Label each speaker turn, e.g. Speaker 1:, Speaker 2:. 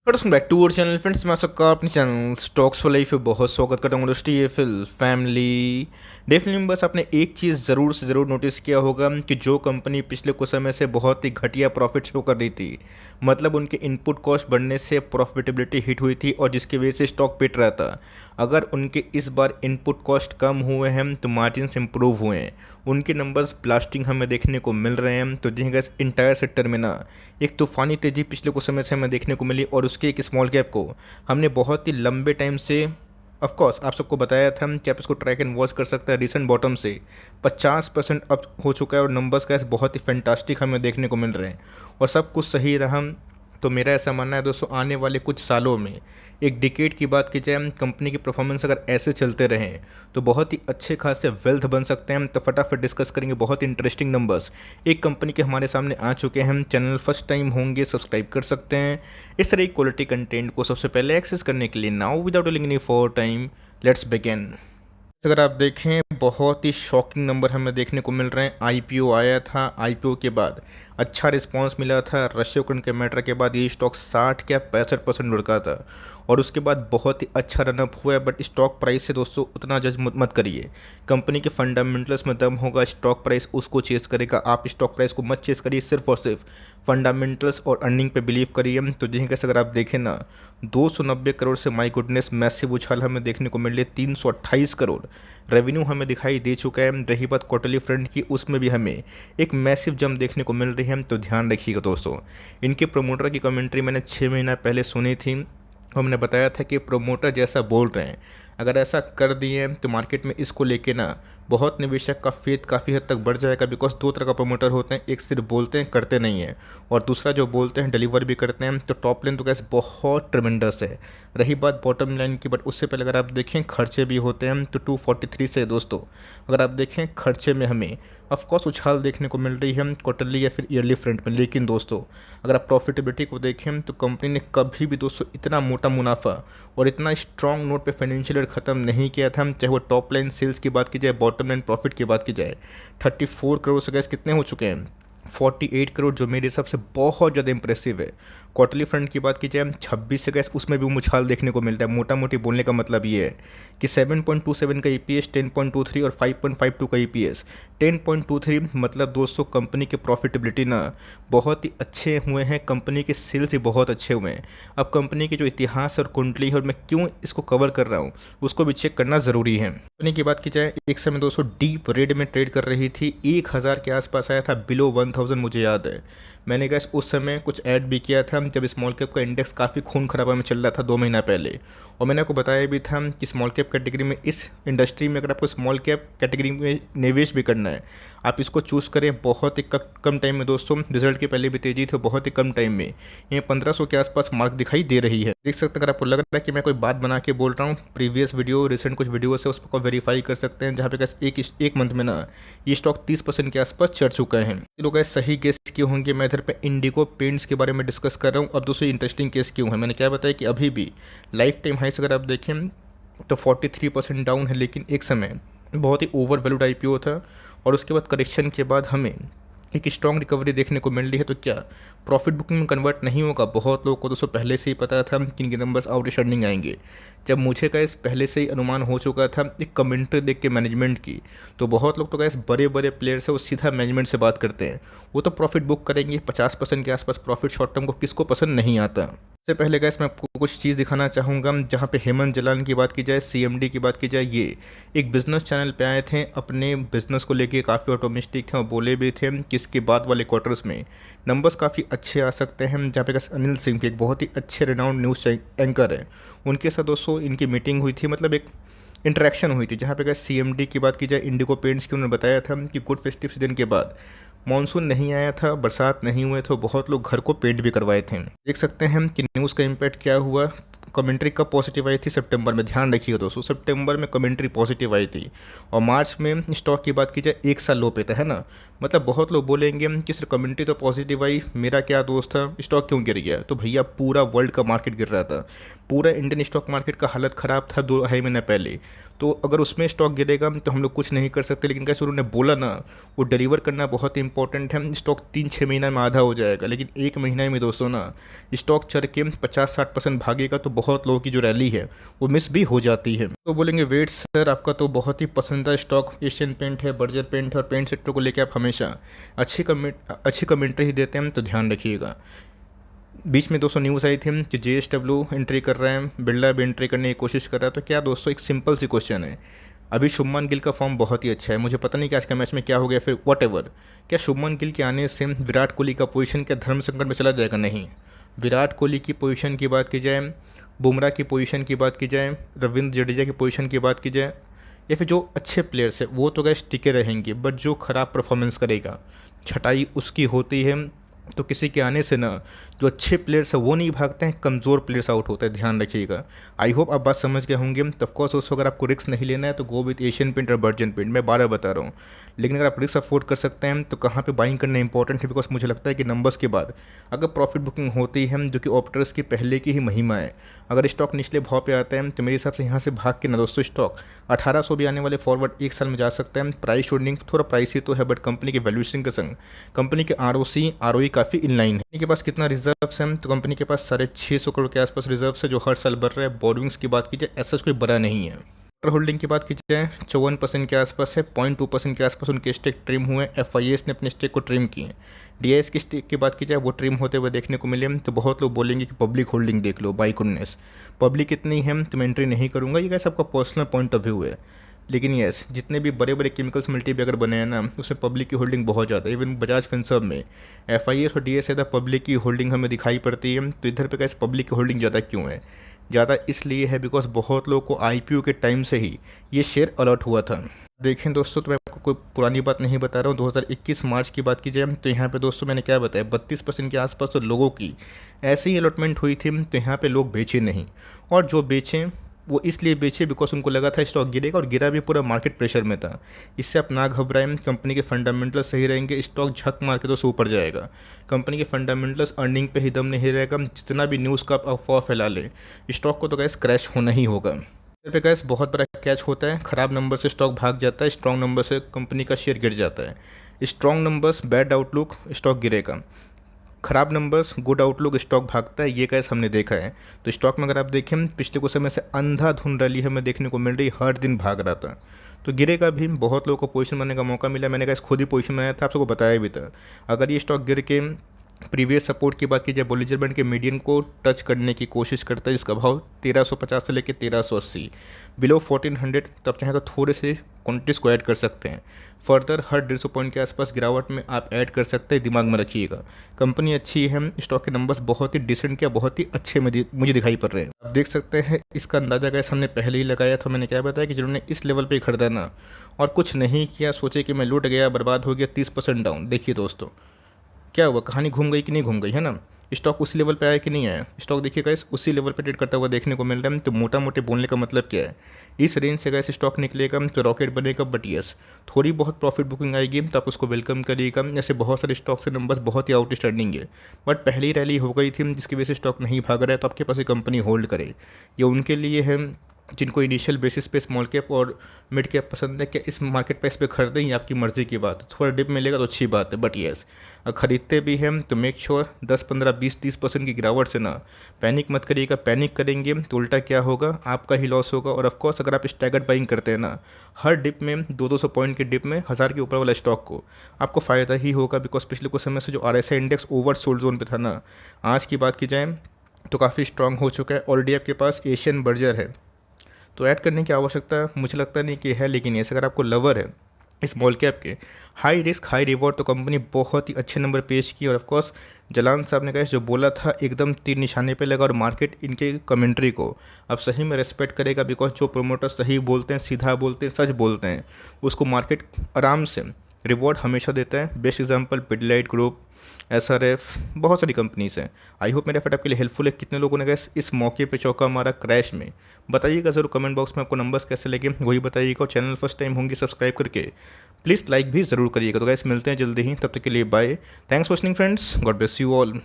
Speaker 1: Welcome back to our channel friends. मैं सबका अपने चैनल स्टॉक्स फॉर लाइफ पे बहुत स्वागत करता हूँ। टीएफएल फैमिली डेफिनेटली बस आपने एक चीज़ ज़रूर से ज़रूर नोटिस किया होगा कि जो कंपनी पिछले कुछ समय से बहुत ही घटिया प्रॉफिट शो कर रही थी, मतलब उनके इनपुट कॉस्ट बढ़ने से प्रॉफिटेबिलिटी हिट हुई थी और जिसकी वजह से स्टॉक पिट रहा था। अगर उनके इस बार इनपुट कॉस्ट कम हुए हैं तो मार्जिन्स इंप्रूव हुए हैं, उनके नंबर्स ब्लास्टिंग हमें देखने को मिल रहे हैं। तो जी गैस इंटायर सेक्टर में ना एक तूफानी तेज़ी पिछले कुछ समय से हमें देखने को मिली और उसके एक स्मॉल कैप को हमने बहुत ही लंबे टाइम से ऑफ कोर्स आप सबको बताया था कि आप इसको ट्रैक एंड वॉच कर सकते हैं। रिसेंट बॉटम से 50% अप हो चुका है और नंबर्स का बहुत ही फैंटास्टिक हमें देखने को मिल रहे हैं और सब कुछ सही रहा। तो मेरा ऐसा मानना है दोस्तों, आने वाले कुछ सालों में एक डिकेड की बात की जाए, कंपनी की परफॉर्मेंस अगर ऐसे चलते रहें तो बहुत ही अच्छे खासे वेल्थ बन सकते हैं। तो फटाफट डिस्कस करेंगे बहुत इंटरेस्टिंग नंबर्स एक कंपनी के हमारे सामने आ चुके हैं। चैनल फर्स्ट टाइम होंगे सब्सक्राइब कर सकते हैं इस तरह की क्वालिटी कंटेंट को सबसे पहले एक्सेस करने के लिए। Now without delaying any for time let's begin. अगर आप देखें बहुत ही शॉकिंग नंबर हमें देखने को मिल रहे हैं। आईपीओ आया था, आईपीओ के बाद अच्छा रिस्पांस मिला था। रशिया यूक्रेन के मैटर के बाद ये स्टॉक 60 या 65% लुढ़का था और उसके बाद बहुत ही अच्छा रनअप हुआ है। बट स्टॉक प्राइस से दोस्तों उतना जज मत करिए, कंपनी के फंडामेंटल्स में दम होगा, स्टॉक प्राइस उसको चेस करेगा। आप स्टॉक प्राइस को मत चेस करिए, सिर्फ और सिर्फ फंडामेंटल्स और अर्निंग पे बिलीव करिए। तो जिन कैसे अगर आप देखें ना 290 करोड़ से माई गुडनेस मैसिव उछाल हमें देखने को मिल रही है। 328 करोड़ रेवेन्यू हमें दिखाई दे चुका है। रही बात क्वार्टरली फ्रंट की, उसमें भी हमें एक मैसिव जंप देखने को मिल रही है। तो ध्यान रखिएगा दोस्तों, इनके प्रमोटर की कमेंट्री मैंने 6 महीना पहले सुनी थी। हमने बताया था कि प्रोमोटर जैसा बोल रहे हैं, अगर ऐसा कर दिए तो मार्केट में इसको लेके ना बहुत निवेशक का फेथ काफ़ी हद तक बढ़ जाएगा। बिकॉज दो तरह का प्रमोटर होते हैं, एक सिर्फ बोलते हैं करते नहीं हैं, और दूसरा जो बोलते हैं डिलीवर भी करते हैं। तो टॉप लाइन तो कैसे बहुत ट्रिमेंडस है। रही बात बॉटम लाइन की, बट उससे पहले अगर आप देखें खर्चे भी होते हैं। तो 243 से दोस्तों अगर आप देखें खर्चे में हमें ऑफकोर्स उछाल देखने को मिल रही है क्वार्टरली या फिर ईयरली फ्रंट में। लेकिन दोस्तों अगर आप प्रॉफिटेबिलिटी को देखें तो कंपनी ने कभी भी दोस्तों इतना मोटा मुनाफा और इतना स्ट्रॉन्ग नोट पे फाइनेंशियल ईयर ख़त्म नहीं किया था। चाहे वो टॉप लाइन सेल्स की बात की जाए, बॉटम लाइन प्रॉफिट की बात की जाए, 34 करोड़ से गैस कितने हो चुके हैं 48 करोड़, जो मेरे हिसाब से बहुत ज़्यादा इंप्रेसिव है। क्वार्टरली फ्रंट की बात की जाए 26 से गैस उसमें भी मुछाल देखने को मिलता है। मोटा मोटी बोलने का मतलब ये है कि 7.27 का ईपीएस, 10.23 और 5.52 का ईपीएस। 10.23 मतलब दोस्तों कंपनी के प्रॉफिटेबिलिटी ना बहुत ही अच्छे हुए हैं, कंपनी के सेल्स ही बहुत अच्छे हुए हैं। अब कंपनी के जो इतिहास और कुंडली है और मैं क्यों इसको कवर कर रहा हूँ उसको भी चेक करना ज़रूरी है। कंपनी की बात की जाए एक समय दोस्तों डीप रेड में ट्रेड कर रही थी, 1000 के आसपास आया था, बिलो 1000 मुझे याद है। मैंने गैस उस समय कुछ ऐड भी किया था जब स्मॉल कैप का इंडेक्स काफ़ी खून खराबा में चल रहा था 2 महीना पहले। और मैंने आपको बताया भी था कि स्मॉल कैप कैटेगरी में, इस इंडस्ट्री में अगर आपको स्मॉल कैप कैटेगरी में निवेश भी करना है आप इसको चूज़ करें। बहुत ही कम टाइम में दोस्तों, रिजल्ट की पहले भी तेजी थी, बहुत ही कम टाइम में ये 1500 के आसपास मार्क दिखाई दे रही है। देख सकते हैं, अगर आपको लग रहा है कि मैं कोई बात बना के बोल रहा हूँ, प्रीवियस वीडियो रिसेंट कुछ वीडियो से उसको वेरीफाई कर सकते हैं, जहाँ पे एक मंथ में ना ये स्टॉक 30% के आसपास चढ़ चुका है। लोग सही केस क्यों होंगे, मैं इधर पे इंडिगो पेंट्स के बारे में डिस्कस कर रहा हूँ। अब दूसरी इंटरेस्टिंग केस क्यों है, मैंने क्या बताया कि अभी भी लाइफ टाइम हाइस अगर आप देखें तो 43% डाउन है, लेकिन एक समय बहुत ही ओवर वैल्यूड आईपीओ था और उसके बाद करेक्शन के बाद हमें एक स्ट्रॉन्ग रिकवरी देखने को मिल रही है। तो क्या प्रॉफिट बुकिंग में कन्वर्ट नहीं होगा? बहुत लोगों को दोस्तों पहले से ही पता था कि इनके नंबर्स आउट अर्निंग आएंगे। जब मुझे गैस पहले से ही अनुमान हो चुका था एक कमेंट्री देख के मैनेजमेंट की, तो बहुत लोग तो गैस बड़े बड़े प्लेयर से वो सीधा मैनेजमेंट से बात करते हैं, वो तो प्रॉफिट बुक करेंगे 50% के आसपास प्रॉफिट। शॉर्ट टर्म को किसको पसंद नहीं आता। इससे पहले गैस मैं आपको कुछ चीज़ दिखाना चाहूँगा। जहाँ पे हेमंत जलान की बात की जाए, सीएमडी की बात की जाए, ये एक बिजनेस चैनल पे आए थे, अपने बिजनेस को लेके काफ़ी ऑटोमिस्टिक थे और बोले भी थे कि इसके बाद वाले क्वार्टर्स में नंबर्स काफ़ी अच्छे आ सकते हैं। जहाँ पे गैस अनिल सिंह भी एक बहुत ही अच्छे रिनाउंड न्यूज़ एंकर है, उनके साथ दोस्तों इनकी मीटिंग हुई थी, मतलब एक इंटरेक्शन हुई थी। जहाँ पे गैस सीएमडी की बात की जाए, इंडिगो पेंट्स की, उन्होंने बताया था कि गुड फेस्टिव सीजन के बाद मानसून नहीं आया था, बरसात नहीं हुए थे, बहुत लोग घर को पेंट भी करवाए थे। देख सकते हैं कि न्यूज़ का इम्पैक्ट क्या हुआ। कमेंट्री कब पॉजिटिव आई थी? सितंबर में। ध्यान रखिएगा दोस्तों, सितंबर में कमेंट्री पॉजिटिव आई थी और मार्च में स्टॉक की बात की जाए 1 साल लो पे था, है ना। मतलब बहुत लोग बोलेंगे कि सिर्फ कमेंट्री तो पॉजिटिव आई, मेरा क्या दोस्त था, स्टॉक क्यों गिर गया? तो भैया पूरा वर्ल्ड का मार्केट गिर रहा था, पूरा इंडियन स्टॉक मार्केट का हालत ख़राब था 2 ढाई महीने पहले। तो अगर उसमें स्टॉक गिरेगा तो हम लोग कुछ नहीं कर सकते, लेकिन कैसे उन्होंने बोला ना, वो डिलीवर करना बहुत ही इंपॉर्टेंट है। स्टॉक 3-6 महीना में आधा हो जाएगा, लेकिन एक महीना में दोस्तों ना स्टॉक चढ़ के 50-60% भागेगा तो बहुत लोगों की जो रैली है वो मिस भी हो जाती है। तो बोलेंगे वेट सर, आपका तो बहुत ही पसंदीदा स्टॉक एशियन पेंट है, बर्जर पेंट है, और पेंट सेक्टर को लेकर आप हमेशा अच्छी कमेंट्री ही देते हैं, तो ध्यान रखिएगा। बीच में दोस्तों न्यूज़ आई थी कि JSW एंट्री कर रहे हैं, बिरला भी एंट्री करने की कोशिश कर रहा है। तो क्या दोस्तों, एक सिंपल सी क्वेश्चन है, अभी शुभमन गिल का फॉर्म बहुत ही अच्छा है, मुझे पता नहीं कि आज का मैच में क्या हो गया, फिर वॉट क्या शुभमन गिल के आने से विराट कोहली का पोजीशन क्या धर्म संकट में चला जाएगा? नहीं। विराट कोहली की पोजीशन की बात की जाए, बुमराह की पोजीशन की बात की जाए, रविंद्र जडेजा की पोजीशन की बात की जाए, या फिर जो अच्छे प्लेयर्स है वो तो गैस टिके रहेंगे, बट जो ख़राब परफॉर्मेंस करेगा छटाई उसकी होती है। तो किसी के आने से ना जो अच्छे प्लेयर्स हैं वो नहीं भागते हैं, कमज़ोर प्लेयर्स आउट होते हैं, ध्यान रखिएगा। आई होप आप बात समझ गए होंगे। तो ऑफकोर्स दोस्तों, अगर आपको रिस्क नहीं लेना है तो गो विथ एशियन पेंट और बर्जन पेंट, मैं 12 बता रहा हूँ। लेकिन अगर आप रिस्क अफोर्ड कर सकते हैं तो कहाँ पे बाइंग करना इंपॉर्टेंट है, बिकॉज मुझे लगता है कि नंबर्स के बाद अगर प्रॉफिट बुकिंग होती है, जो कि ऑप्टर्स की पहले की ही महिमा है, अगर स्टॉक निचले भाव पे आता है तो मेरे हिसाब से यहाँ से भाग के ना दोस्तों स्टॉक 1800 भी आने वाले फॉरवर्ड एक साल में जा सकते हैं। प्राइस होल्डिंग थोड़ा प्राइसी तो है, बट कंपनी के वैल्यूएशन के संग कंपनी के ROE काफ़ी इनलाइन है। कंपनी के पास कितना रिजर्व्स है, तो कंपनी के पास 650 करोड़ के आसपास रिजर्व्स है, जो हर साल बढ़ रहा है। बोर्डिंग्स की बात की जाए ऐसा कोई बड़ा नहीं है। होल्डिंग की बात की जाए 54% के आसपास है, 0.2% के आसपास उनके स्टेक ट्रिम हुए। FIS ने अपने स्टेक को ट्रिम किए। DIS की स्टेक की बात की जाए वो ट्रिम होते हुए देखने को मिले। तो बहुत लोग बोलेंगे कि पब्लिक होल्डिंग देख लो, बाई गुडनेस पब्लिक इतनी है तो मैं एंट्री नहीं करूँगा, ये कैसे आपका पर्सनल पॉइंट ऑफ व्यू है। लेकिन यस, जितने भी बड़े बड़े केमिकल्स मल्टीबैगर बने हैं ना, उसमें पब्लिक की होल्डिंग बहुत ज़्यादा है। इवन बजाज फिनसर्व में FIS और DIS ज़्यादा पब्लिक की होल्डिंग हमें दिखाई पड़ती है। तो इधर पे कैसे पब्लिक की होल्डिंग ज़्यादा क्यों है? ज़्यादा इसलिए है बिकॉज बहुत लोगों को IPO के टाइम से ही ये शेयर अलॉट हुआ था। देखें दोस्तों, तो मैं आपको कोई पुरानी बात नहीं बता रहा हूँ। 2021 मार्च की बात की जाए तो यहाँ पे दोस्तों मैंने क्या बताया, 32% के आसपास तो लोगों की ऐसे ही अलॉटमेंट हुई थी। तो यहाँ पे लोग बेचे नहीं, और जो बेचें वो इसलिए बेचे बिकॉज उनको लगा था स्टॉक गिरेगा, और गिरा भी पूरा मार्केट प्रेशर में था। इससे आप ना घबराएं, कंपनी के फंडामेंटल्स सही रहेंगे, स्टॉक झक मार के तो ऊपर जाएगा। कंपनी के फंडामेंटल्स अर्निंग पे ही दम नहीं रहेगा, जितना भी न्यूज़ का आप अफवाह फैला लें, स्टॉक को तो गैस क्रैश होना ही होगा। पे गैस बहुत बड़ा कैच होता है, ख़राब नंबर से स्टॉक भाग जाता है, स्ट्रॉन्ग नंबर से कंपनी का शेयर गिर जाता है। Strong numbers bad outlook stock गिरेगा, खराब नंबर्स गुड आउटलुक स्टॉक भागता है, ये कैसे हमने देखा है। तो स्टॉक में अगर आप देखें पिछले कुछ समय से अंधाधुंध रैली हमें देखने को मिल रही, हर दिन भाग रहा था। तो गिरेगा भी, बहुत लोगों को पोजीशन बनाने का मौका मिला। मैंने कैसे खुद ही पोजीशन बनाया था, आप सबको बताया भी था। अगर ये स्टॉक गिर के प्रीवियस सपोर्ट की बात की जाए, बॉलिंजर बैंड के मीडियन को टच करने की कोशिश करता है, जिसका भाव 1350 से लेकर 1380, बिलो 1400, तो आप चाहें तो थोड़े से क्वांटिटीज़ को ऐड कर सकते हैं। फर्दर हर 150 पॉइंट के आसपास गिरावट में आप ऐड कर सकते हैं, दिमाग में रखिएगा। कंपनी अच्छी है, स्टॉक के नंबर्स बहुत ही डिसेंट क्या बहुत ही अच्छे मुझे दिखाई पड़ रहे हैं। आप देख सकते हैं, इसका अंदाजा कैसे हमने पहले ही लगाया था। मैंने क्या बताया कि जिन्होंने इस लेवल पे खरीदा ना और कुछ नहीं किया, सोचे कि मैं लूट गया, बर्बाद हो गया, 30% डाउन। देखिए दोस्तों क्या हुआ, कहानी घूम गई कि नहीं घूम गई, है ना। स्टॉक उसी लेवल पे आया कि नहीं आया, स्टॉक देखिए गाइस उसी लेवल पे ट्रेड करता हुआ देखने को मिल रहा है। तो मोटा मोटे बोलने का मतलब क्या है, इस रेंज से गाइस स्टॉक निकलेगा तो रॉकेट बनेगा। बट यस, थोड़ी बहुत प्रॉफिट बुकिंग आएगी तो आप उसको वेलकम करिएगा। ऐसे बहुत सारे स्टॉक से नंबर्स बहुत ही आउटस्टैंडिंग है, बट पहली रैली हो गई थी जिसकी वजह से स्टॉक नहीं भाग रहा है। तो आपके पास एक कंपनी होल्ड करे, ये उनके लिए है जिनको इनिशियल बेसिस पे स्मॉल कैप और मिड कैप पसंद है। क्या इस मार्केट प्राइस पे खरीदें, ये आपकी मर्ज़ी की बात है। थोड़ा डिप मिलेगा तो अच्छी बात है, बट येस खरीदते भी हैं तो मेक श्योर 10, 15, 20, 30% की गिरावट से ना पैनिक मत करिएगा। पैनिक करेंगे तो उल्टा क्या होगा, आपका ही लॉस होगा। और ऑफकोर्स अगर आप स्टैगर्ड बाइंग करते हैं ना, हर डिप में 200-200 पॉइंट के डिप में 1000 के ऊपर वाला स्टॉक को आपको फ़ायदा ही होगा। बिकॉज पिछले कुछ समय से जो RSI index over sold zone पे था ना, आज की बात की जाए तो काफ़ी स्ट्रांग हो चुका है। ऑलरेडी आपके पास एशियन बर्जर है, तो ऐड करने की आवश्यकता मुझे लगता नहीं कि है। लेकिन ऐसे अगर आपको लवर है स्मॉल कैप के, हाई रिस्क हाई रिवॉर्ड, तो कंपनी बहुत ही अच्छे नंबर पेश की। और ऑफकोर्स जलान साहब ने कहा जो बोला था एकदम तीर निशाने पे लगा, और मार्केट इनके कमेंट्री को अब सही में रेस्पेक्ट करेगा। बिकॉज जो प्रोमोटर सही बोलते हैं, सीधा बोलते हैं, सच बोलते हैं, उसको मार्केट आराम से रिवॉर्ड हमेशा देता है। Best example Pidilite group, SRF, बहुत सारी कंपनीज हैं। आई होप मेरा फट आपके लिए हेल्पफुल है। कितने लोगों ने गैस इस मौके पे चौका मारा क्रैश में, बताइएगा ज़रूर कमेंट बॉक्स में। आपको नंबर्स कैसे लगे वही बताइएगा। और चैनल फर्स्ट टाइम होंगे सब्सक्राइब करके प्लीज़ लाइक भी ज़रूर करिएगा। तो गैस मिलते हैं जल्दी ही, तब तक के लिए bye. Thanks for watching friends, God bless you all.